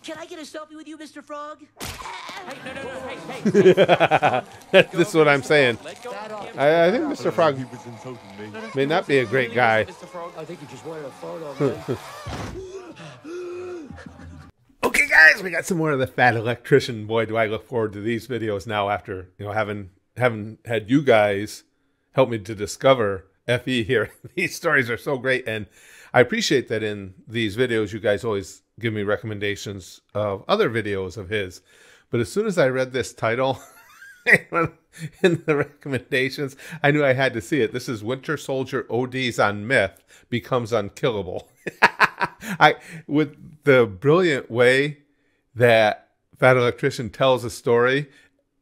Can I get a selfie with you, Mr. Frog? Hey, no, hey. This is what I'm saying. I think Mr. Frog may not be a great guy. Mr. Frog. I think you just wanted a photo, man. Okay, guys, we got some more of the Fat Electrician. Boy, do I look forward to these videos now after, having had you guys help me to discover FE here. These stories are so great, and I appreciate that in these videos you guys always give me recommendations of other videos of his. But as soon as I read this title in the recommendations, I knew I had to see it. This is Winter Soldier ODs on Meth Becomes Unkillable. With the brilliant way that Fat Electrician tells a story,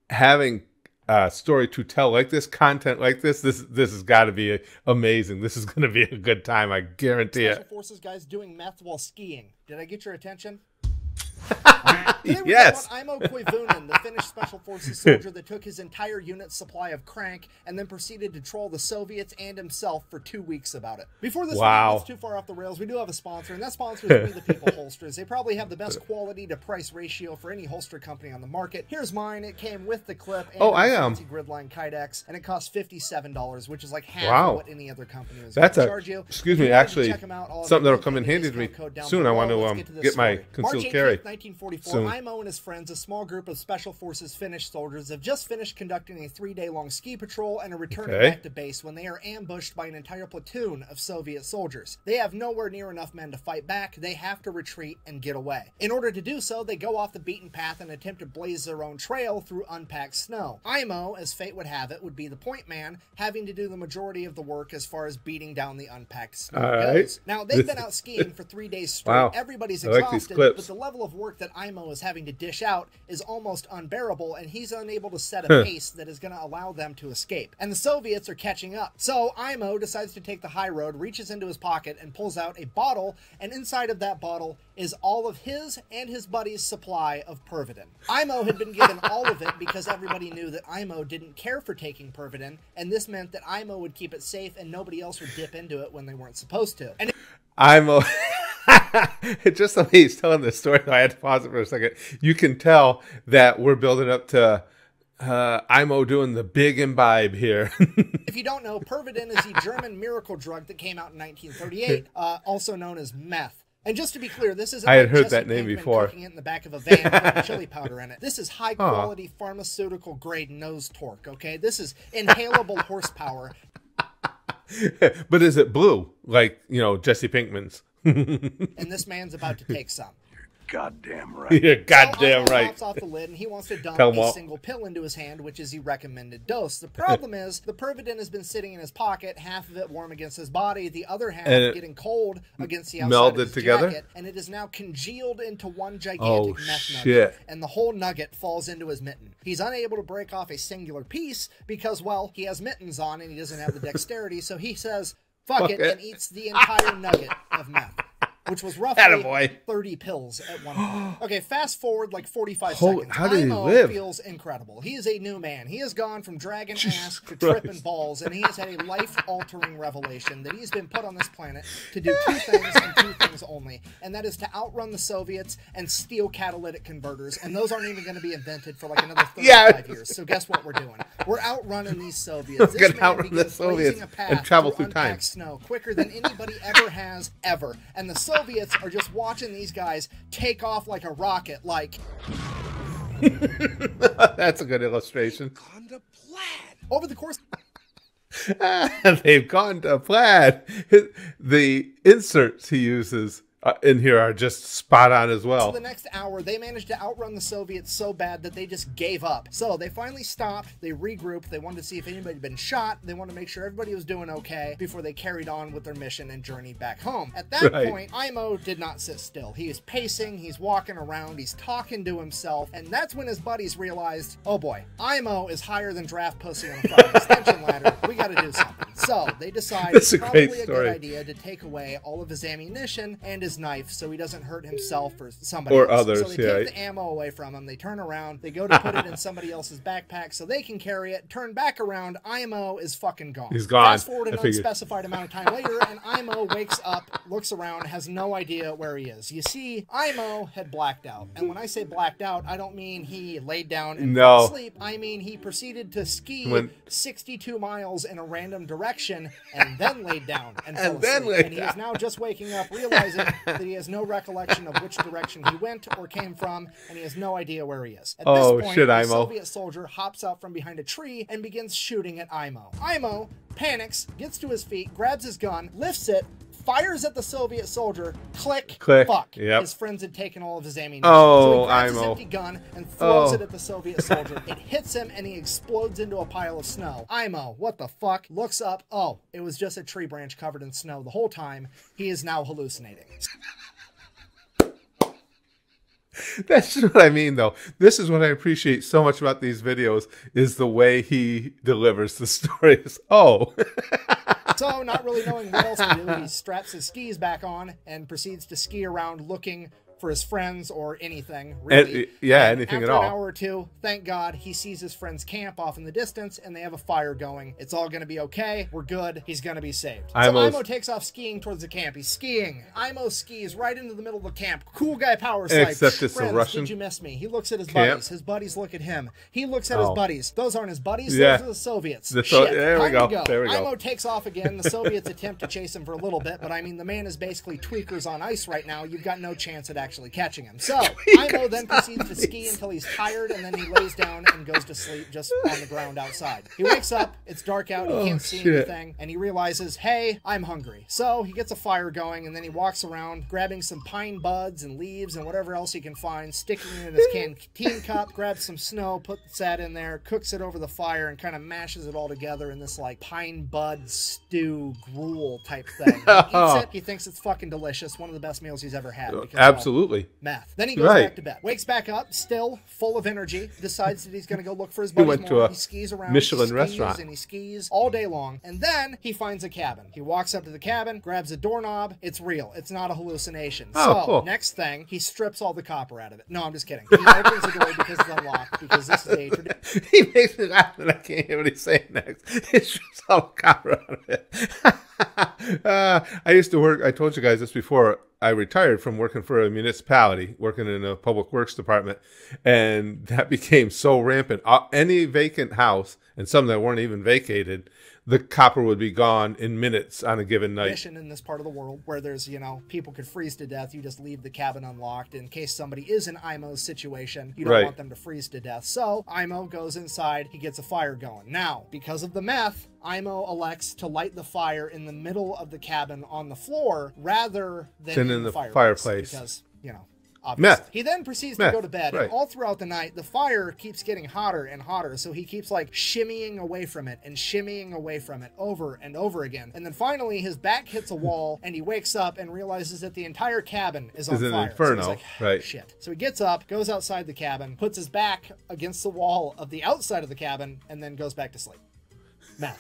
having a story to tell like this, content like this has got to be amazing. This is going to be a good time, I guarantee it. Special Forces guys doing meth while skiing. Did I get your attention? Yes. Imo Koivunen, the Finnish Special Forces soldier that took his entire unit's supply of crank and then proceeded to troll the Soviets and himself for 2 weeks about it. Before this video gets too far off the rails, we do have a sponsor, and that sponsor is We the People Holsters. They probably have the best quality to price ratio for any holster company on the market. Here's mine. It came with the clip and the fancy gridline Kydex, and it costs $57, which is like half of what any other company is going to charge you. Excuse me, actually, something that'll come in handy to me soon. I want to get my concealed carry. March 18th, 1944, Imo and his friends, a small group of Special Forces Finnish soldiers, have just finished conducting a 3-day-long ski patrol and are returning back to base when they are ambushed by an entire platoon of Soviet soldiers. They have nowhere near enough men to fight back. They have to retreat and get away. In order to do so, they go off the beaten path and attempt to blaze their own trail through unpacked snow. Imo, as fate would have it, would be the point man, having to do the majority of the work as far as beating down the unpacked snow goes. Now, they've been out skiing for 3 days straight. Everybody's exhausted, but the level of work that Imo is having to dish out is almost unbearable, and he's unable to set a pace that is going to allow them to escape. And the Soviets are catching up. So Imo decides to take the high road, reaches into his pocket, and pulls out a bottle, and inside of that bottle is all of his and his buddy's supply of Pervitin. Imo had been given all of it because everybody knew that Imo didn't care for taking Pervitin, and this meant that Imo would keep it safe and nobody else would dip into it when they weren't supposed to. And Imo... Just the way he's telling this story, I had to pause it for a second. You can tell that we're building up to Imo doing the big imbibe here. If you don't know, Pervitin is the German miracle drug that came out in 1938, also known as meth. And just to be clear, this isn't I had like heard Jesse that name Pinkman before. cooking it in the back of a van with chili powder in it. This is high-quality pharmaceutical grade nose torque, okay? This is inhalable horsepower. But is it blue, like, Jesse Pinkman's? And this man's about to take some. Goddamn right. You're goddamn so right. Pops off the lid and he wants to dump a single pill into his hand, which is the recommended dose. The problem is the Pervitin has been sitting in his pocket, half of it warm against his body, the other half getting cold against the outside of his jacket, and it is now congealed into one gigantic meth nugget, and the whole nugget falls into his mitten. He's unable to break off a singular piece because, well, he has mittens on and he doesn't have the dexterity, so he says, fuck it, and eats the entire nugget of meth, which was roughly 30 pills at one point. Okay, fast forward like 45 seconds. How did he Imo live? feels incredible. He is a new man. He has gone from dragging ass to tripping balls, and he has had a life-altering revelation that he's been put on this planet to do 2 things and 2 things only, and that is to outrun the Soviets and steal catalytic converters, and those aren't even going to be invented for like another 35 years. So guess what we're doing? We're outrunning these Soviets. This man begins blazing a path and travel through through time. unpacked snow quicker than anybody ever has, ever. And the Soviets are just watching these guys take off like a rocket, like... That's a good illustration. Gone to plaid. Over the course... They've gone to plaid. The inserts he uses in here are just spot on as well. So the next hour, they managed to outrun the Soviets so bad that they just gave up. So they finally stopped, they regrouped, they wanted to see if anybody had been shot, they wanted to make sure everybody was doing okay before they carried on with their mission and journeyed back home. At that point, Imo did not sit still. He is pacing, he's walking around, he's talking to himself, and that's when his buddies realized, oh boy, Imo is higher than draft pussy on a frog extension ladder. We gotta do something. So they decided it's probably a good idea to take away all of his ammunition and his his knife so he doesn't hurt himself or somebody Or else. others, So they yeah. take the ammo away from him. They turn around. They go to put it in somebody else's backpack so they can carry it. Turn back around. IMO is fucking gone. He's gone. Fast forward an I figured. unspecified amount of time later, and IMO wakes up, looks around, has no idea where he is. You see, IMO had blacked out. And when I say blacked out, I don't mean he laid down and fell asleep. I mean he proceeded to ski 62 miles in a random direction and then laid down and fell asleep. And he is now just waking up, realizing that he has no recollection of which direction he went or came from, and he has no idea where he is. At this point, the Soviet soldier hops out from behind a tree and begins shooting at IMO. IMO panics, gets to his feet, grabs his gun, lifts it, fires at the Soviet soldier. Click. Fuck. Yep. His friends had taken all of his ammunition. Oh, so he grabs his IMO. empty gun and throws it at the Soviet soldier. It hits him and he explodes into a pile of snow. IMO, what the fuck? Looks up. Oh, it was just a tree branch covered in snow the whole time. He is now hallucinating. That's what I mean, though. This is what I appreciate so much about these videos, is the way he delivers the stories. Oh. So, not really knowing what else to do, he straps his skis back on and proceeds to ski around looking for his friends or anything, really. Anything at all. After an hour or two, thank God, he sees his friend's camp off in the distance, and they have a fire going. It's all going to be okay. We're good. He's going to be saved. So IMO takes off skiing towards the camp. He's skiing. IMO skis right into the middle of the camp. Cool guy power slide. Except it's a Russian. Did you miss me? He looks at his camp. buddies. His buddies look at him. He looks at his buddies. Those aren't his buddies. Yeah. Those are the Soviets. There we Time to go. There we go. IMO takes off again. The Soviets attempt to chase him for a little bit, but I mean, the man is basically tweakers on ice right now. You've got no chance at actually catching him. So, IMO then proceeds to ski until he's tired, and then he lays down and goes to sleep just on the ground outside. He wakes up, it's dark out, he can't see anything, and he realizes, hey, I'm hungry. So he gets a fire going, and then he walks around, grabbing some pine buds and leaves and whatever else he can find, sticking it in his canteen cup, grabs some snow, puts that in there, cooks it over the fire, and kind of mashes it all together in this, like, pine bud stew gruel type thing. He eats it, he thinks it's fucking delicious, one of the best meals he's ever had. Because, absolutely. Meth. Then he goes back to bed. Wakes back up, still full of energy, decides that he's going to go look for his buddies more. He skis around, Michelin restaurant. And he skis all day long. And then he finds a cabin. He walks up to the cabin, grabs a doorknob. It's real. It's not a hallucination. Next thing, he strips all the copper out of it. No, I'm just kidding. He opens the door because it's unlocked, because this is a tradition. He makes it happen. I can't hear what he's saying next. He strips all the copper out of it. I used to work, I told you guys this before, I retired from working for a municipality, working in a public works department, and that became so rampant. Any vacant house, and some that weren't even vacated, the copper would be gone in minutes on a given night. In this part of the world where there's, people could freeze to death, you just leave the cabin unlocked in case somebody is in IMO's situation. You don't want them to freeze to death. So IMO goes inside, he gets a fire going. Now, because of the meth, IMO elects to light the fire in the middle of the cabin on the floor rather than in the fireplace. Because, obviously. Meth. He then proceeds to go to bed, and all throughout the night, the fire keeps getting hotter and hotter, so he keeps, like, shimmying away from it and shimmying away from it over and over again. And then finally, his back hits a wall, and he wakes up and realizes that the entire cabin is on fire. It's an inferno, so he's like, shit. So he gets up, goes outside the cabin, puts his back against the wall of the outside of the cabin, and then goes back to sleep. Meth.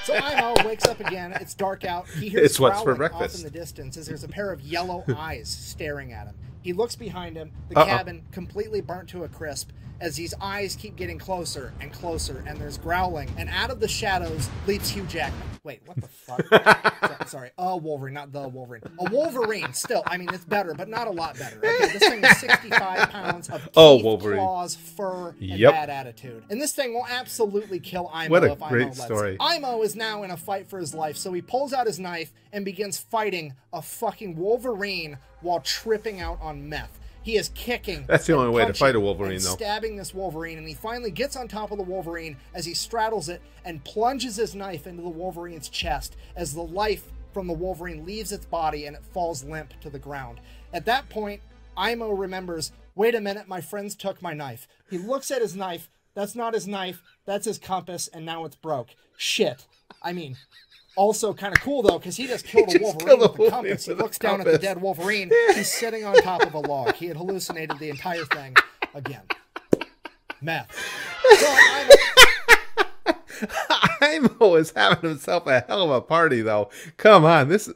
So IMO wakes up again. It's dark out. He hears growling off in the distance as there's a pair of yellow eyes staring at him. He looks behind him, the cabin completely burnt to a crisp, as these eyes keep getting closer and closer, and there's growling, and out of the shadows leaps Hugh Jackman. Wait, what the fuck? Sorry, Wolverine, not the Wolverine. A Wolverine, still. I mean, it's better, but not a lot better. Okay, this thing is 65 pounds of teeth, claws, fur, and bad attitude. And this thing will absolutely kill IMO if IMO lets it. IMO is now in a fight for his life, so he pulls out his knife and begins fighting a fucking Wolverine while tripping out on meth. He is kicking. That's the only way to fight a Wolverine, though. Stabbing this Wolverine, and he finally gets on top of the Wolverine as he straddles it and plunges his knife into the Wolverine's chest as the life from the Wolverine leaves its body and it falls limp to the ground. At that point, IMO remembers, wait a minute, my friends took my knife. He looks at his knife. That's not his knife. That's his compass, and now it's broke. Shit. I mean... Also kind of cool, though, because he just killed a Wolverine with the compass. He looks down at the dead Wolverine. He's sitting on top of a log. He had hallucinated the entire thing again. Meth. So Imo is having himself a hell of a party, though. Come on, this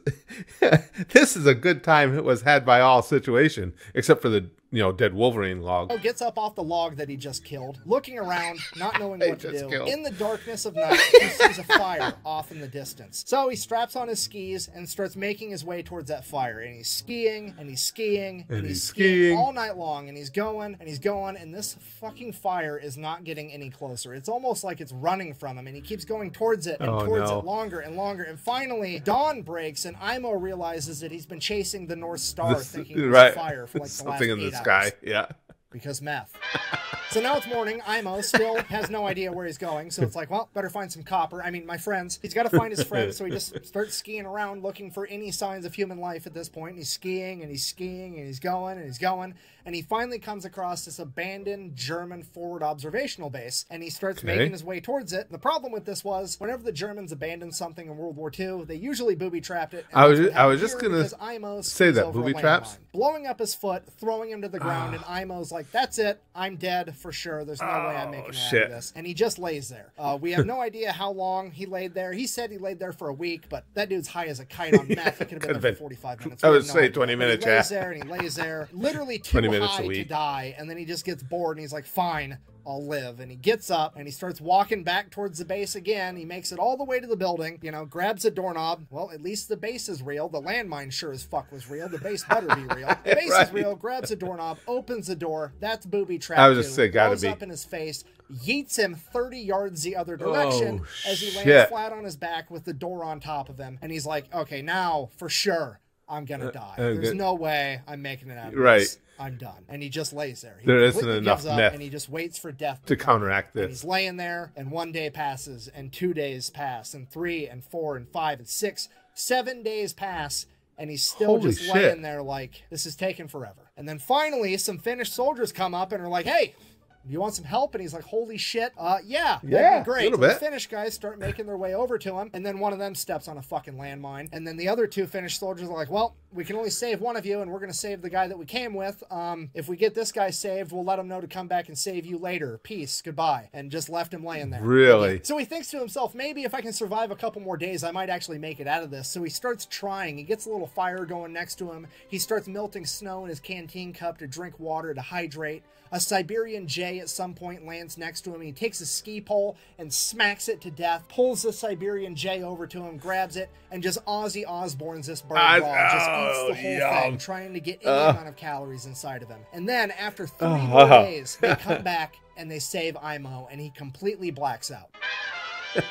this is a good time it was had by all situation, except for the dead Wolverine log. Gets up off the log that he just killed, looking around, not knowing what to do. Killed. In the darkness of night, he sees a fire off in the distance. So he straps on his skis and starts making his way towards that fire. And he's skiing, and he's skiing, and he's skiing all night long. And he's going, and he's going, and this fucking fire is not getting any closer. It's almost like it's running from him, and he keeps going towards it and towards it longer and longer. And finally, dawn breaks, and Imo realizes that he's been chasing the North Star, thinking it was a fire for like the last 8 hours. Sky, yeah. Because meth. So now it's morning. Imo still has no idea where he's going. So it's like, well, better find some copper. I mean, my friends. He's got to find his friends. So he just starts skiing around looking for any signs of human life at this point. And he's skiing and he's skiing and he's going and he's going. And he finally comes across this abandoned German forward observational base. And he starts making his way towards it. The problem with this was, whenever the Germans abandoned something in World War II, they usually booby-trapped it. I was just going to say that, booby traps. Blowing up his foot, throwing him to the ground, and Imo's like, that's it. I'm dead for sure. There's no way I'm making it out of this. And he just lays there. We have no idea how long he laid there. He said he laid there for a week, but that dude's high as a kite on meth. It could have been there for 45 minutes. I would say 20 minutes, He lays there and he lays there, literally too high to die, and then he just gets bored and he's like, fine, I'll live. And he gets up and he starts walking back towards the base again. He makes it all the way to the building, grabs a doorknob. Well, at least the base is real. The landmine sure as fuck was real. The base better be real. The base is real. Grabs a doorknob, opens the door. That's booby trap. I was just saying, gotta be. Up in his face, yeets him 30 yards the other direction as he lands flat on his back with the door on top of him. And he's like, okay, now for sure I'm gonna die. There's no way I'm making it out of this. I'm done. And he just lays there. There isn't enough meth, and he just waits for death to counteract this. And he's laying there, and 1 day passes, and 2 days pass, and 3 and 4 and 5 and 6, 7 days pass, and he's still just laying there like, this is taking forever. And then finally, some Finnish soldiers come up and are like, hey, you want some help? And he's like, holy shit, yeah, that'd be great. The Finnish guys start making their way over to him, and then one of them steps on a fucking landmine, and then the other 2 Finnish soldiers are like, well, we can only save one of you, and we're going to save the guy that we came with. If we get this guy saved, we'll let him know to come back and save you later. Peace, goodbye. And just left him laying there. Really? So he thinks to himself, maybe if I can survive a couple more days, I might actually make it out of this. So he starts trying. He gets a little fire going next to him. He starts melting snow in his canteen cup to drink water to hydrate. A Siberian Jay at some point lands next to him, and he takes a ski pole and smacks it to death, pulls the Siberian Jay over to him, grabs it, and just Ozzy Osbourne's this bird raw, just eats the whole thing, trying to get any amount of calories inside of him. And then, after 3 more days, they come back and they save Imo, and he completely blacks out.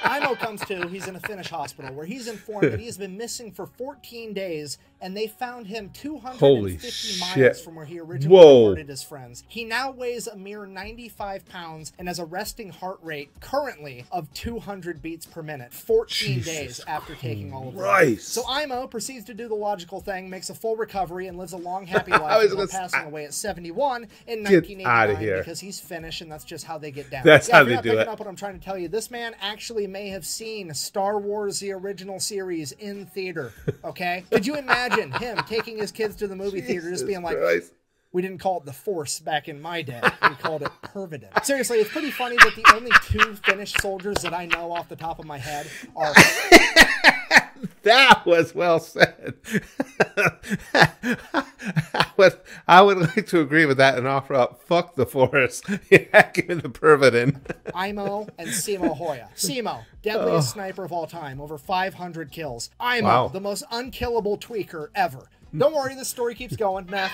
Imo comes to, he's in a Finnish hospital, where he's informed that he has been missing for 14 days, and they found him 250 miles from where he originally reported his friends. He now weighs a mere 95 pounds and has a resting heart rate currently of 200 beats per minute, 14 days after taking all of this. So Imo proceeds to do the logical thing, makes a full recovery, and lives a long, happy life until passing away at 71 in 1989 because he's Finnish, and that's just how they get down. That's how they do it. Up what I'm trying to tell you, this man actually may have seen Star Wars, the original series, in theater, okay? Could you imagine him taking his kids to the movie theater just being like, we didn't call it the Force back in my day. We called it Pervident. Seriously, it's pretty funny that the only 2 Finnish soldiers that I know off the top of my head are... That was well said. I would like to agree with that and offer up, fuck the Force. Yeah, give me the Pervident. Imo and Simo Hoya. Simo, deadliest sniper of all time, over 500 kills. Imo, the most unkillable tweaker ever. Don't worry, this story keeps going. Meth.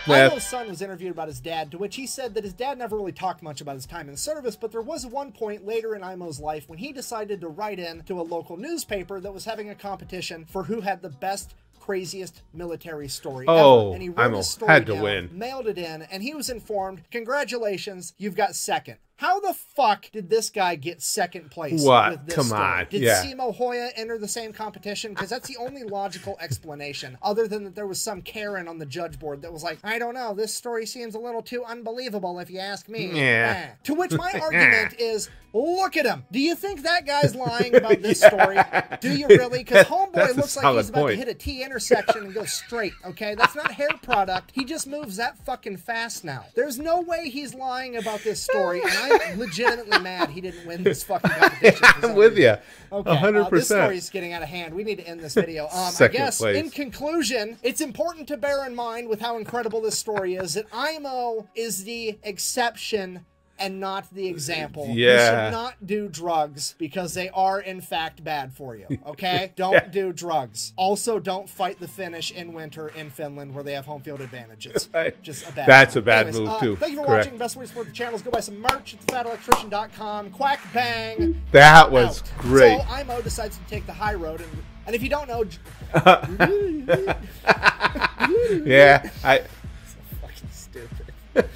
Imo's son was interviewed about his dad, to which he said that his dad never really talked much about his time in service, but there was one point later in Imo's life when he decided to write in to a local newspaper that was having a competition for who had the best, craziest military story ever. And he wrote his story down, mailed it in, and he was informed, congratulations, you've got second. How the fuck did this guy get second place with this story? Did Simo Hoya enter the same competition? Because that's the only logical explanation, other than that there was some Karen on the judge board that was like, I don't know, this story seems a little too unbelievable if you ask me. To which my argument is, look at him. Do you think that guy's lying about this story? Do you really? Because homeboy looks like he's about to hit a T intersection and go straight, okay? That's not hair product. He just moves that fucking fast now. There's no way he's lying about this story, and I I'm legitimately mad he didn't win this fucking competition. I'm with you. Okay, 100%. this story is getting out of hand. We need to end this video. I Second guess, place. in conclusion, it's important to bear in mind with how incredible this story is that IMO is the exception and not the example. Yeah. You should not do drugs because they are, in fact, bad for you. Okay? Don't do drugs. Also, don't fight the Finnish in winter in Finland where they have home field advantages. Right. Just a bad That's move. a bad Anyways, move, too. Thank you for Correct. watching. Best way to support the channel is go buy some merch at thefatelectrician.com. Quack bang. That was out. great. So IMO decides to take the high road, and if you don't know, Yeah, I. fucking stupid.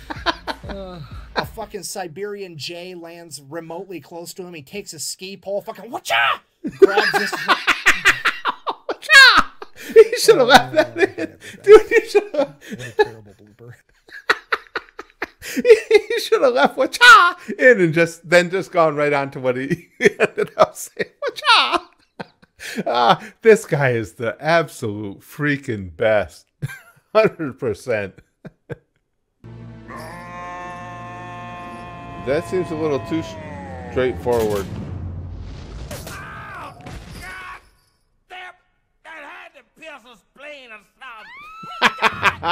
A fucking Siberian Jay lands remotely close to him. He takes a ski pole, fucking whatcha, grabs this. You should have left that in, dude. You should have. Terrible blooper. You should have left "wacha" in and just gone right on to what he ended up saying. "Wacha." This guy is the absolute freaking best. 100%. That seems a little too straightforward. Oh, God damn! That had to pierce a spleen or something.